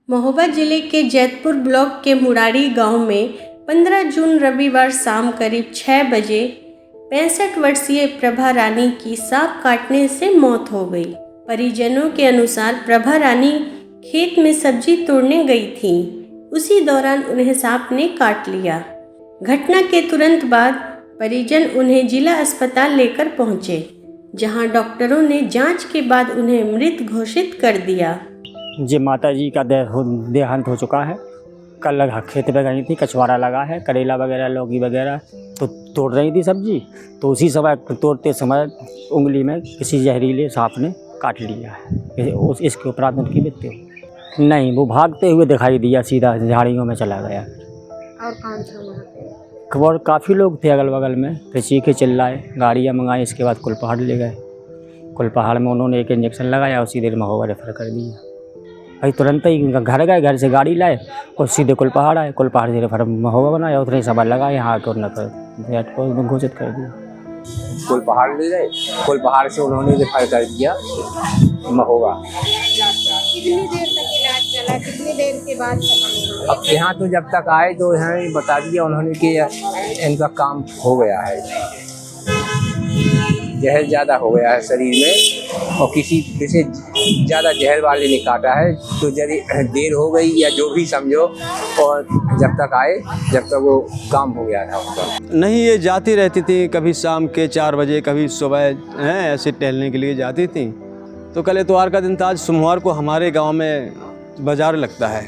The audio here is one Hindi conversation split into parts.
महोबा जिले के जैतपुर ब्लॉक के मुरारी गांव में 15 जून रविवार शाम करीब 6 बजे 65 वर्षीय प्रभा रानी की सांप काटने से मौत हो गई। परिजनों के अनुसार प्रभा रानी खेत में सब्जी तोड़ने गई थीं। उसी दौरान उन्हें सांप ने काट लिया। घटना के तुरंत बाद परिजन उन्हें जिला अस्पताल लेकर पहुंचे, जहां डॉक्टरों ने जांच के बाद उन्हें मृत घोषित कर दिया। जी माता जी का देहांत हो चुका है। कल लगा खेत पे गई थी, कछवारा लगा है, करेला वगैरह लौकी वगैरह तो तोड़ रही थी सब्जी, तो उसी समय तोड़ते समय उंगली में किसी जहरीले सांप ने काट लिया है। इसके उपरांत उनकी मृत्यु नहीं, वो भागते हुए दिखाई दिया, सीधा झाड़ियों में चला गया। और कौन था वहाँ पे? और काफ़ी लोग थे अगल बगल में, फिर चीखे चिल्लाए, गाड़ियाँ मंगाई, इसके बाद कुलपहाड़ ले गए। कुलपहाड़ में उन्होंने एक इंजेक्शन लगाया और सीधे महोबा रेफर कर दिया। भाई तुरंत ही घर गए, घर से गाड़ी लाए और सीधे कुलपहाड़ आए, कुलपहाड़ से रेफर महोबा बनाया, उतने समय लगा, यहाँ आकर उन्हें घोषित कर दिया। कुलपहाड़ ले गए, कुलपहाड़ से उन्होंने रेफर कर दिया महोबा। कितनी देर तक इलाज चला, कितनी देर के बाद? अब यहाँ तो जब तक आए तो यहाँ बता दिया उन्होंने कि इनका काम हो गया है, जहर ज़्यादा हो गया है शरीर में और किसी से ज़्यादा जहर वाले ने काटा है, तो यदि देर हो गई या जो भी समझो, और जब तक आए जब तक वो काम हो गया था उनका। नहीं, ये जाती रहती थी, कभी शाम के 4 बजे, कभी सुबह ऐसे टहलने के लिए जाती थी। तो कल इतवार का दिन था, आज सोमवार को हमारे गांव में बाज़ार लगता है,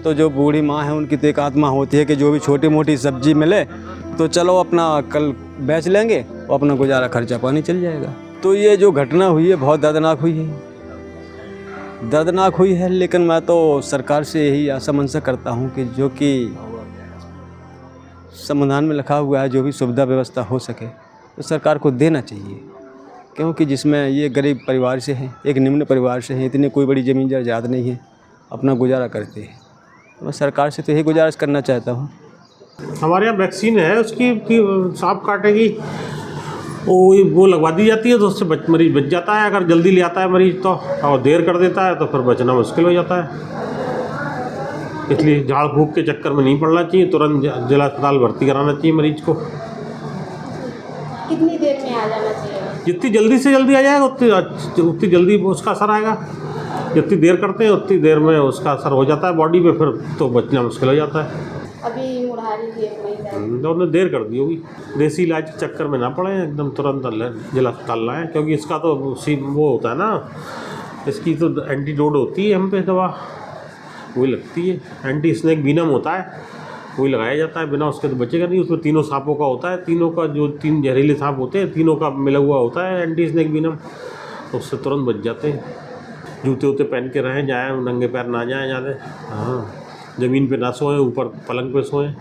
तो जो बूढ़ी माँ है उनकी तो एक आत्मा होती है कि जो भी छोटी मोटी सब्जी मिले तो चलो अपना कल बेच लेंगे और अपना गुजारा खर्चा पानी चल जाएगा। तो ये जो घटना हुई है बहुत दर्दनाक हुई है, लेकिन मैं तो सरकार से यही आशा मनसा करता हूँ कि जो कि संविधान में लिखा हुआ है, जो भी सुविधा व्यवस्था हो सके तो सरकार को देना चाहिए, क्योंकि जिसमें ये गरीब परिवार से हैं, एक निम्न परिवार से हैं, इतनी कोई बड़ी ज़मीन जायदाद नहीं है, अपना गुजारा करते हैं। तो मैं सरकार से तो यही गुजारिश करना चाहता हूँ। हमारे यहाँ वैक्सीन है उसकी कि सांप काटेगी, वो लगवा दी जाती है तो उससे मरीज बच जाता है। अगर जल्दी ले आता है मरीज तो, और देर कर देता है तो फिर बचना मुश्किल हो जाता है। इसलिए झाड़ फूक के चक्कर में नहीं पड़ना चाहिए, तुरंत जिला अस्पताल भर्ती कराना चाहिए मरीज को। कितनी देर में आ जाना चाहिए? जितनी जल्दी से जल्दी आ जाएगा उतनी जल्दी उसका असर आएगा। जितनी देर करते हैं उतनी देर में उसका असर हो जाता है बॉडी पे, फिर तो बचना मुश्किल हो जाता है। अभी मुरारी तो उन्होंने देर कर दी होगी। देसी इलाज के चक्कर में ना पड़े, एकदम तुरंत जिला अस्पताल लाएँ, क्योंकि इसका तो वो होता है ना, इसकी तो एंटीडोट होती है हम पे दवा, वही लगती है। एंटी स्नेक विनम होता है, वही लगाया जाता है, बिना उसके तो बचेगा नहीं। उसमें तीनों सांपों का होता है, तीनों का जो 3 जहरीले सांप होते हैं, तीनों का मिला हुआ होता है एंटी स्नेक विनम, तो उससे तुरंत बच जाते हैं। जूते वूते पहन के रहें, जाएँ, नंगे पैर ना जाएँ ज़्यादा, हाँ, ज़मीन पे ना सोएं, ऊपर पलंग पे सोएं।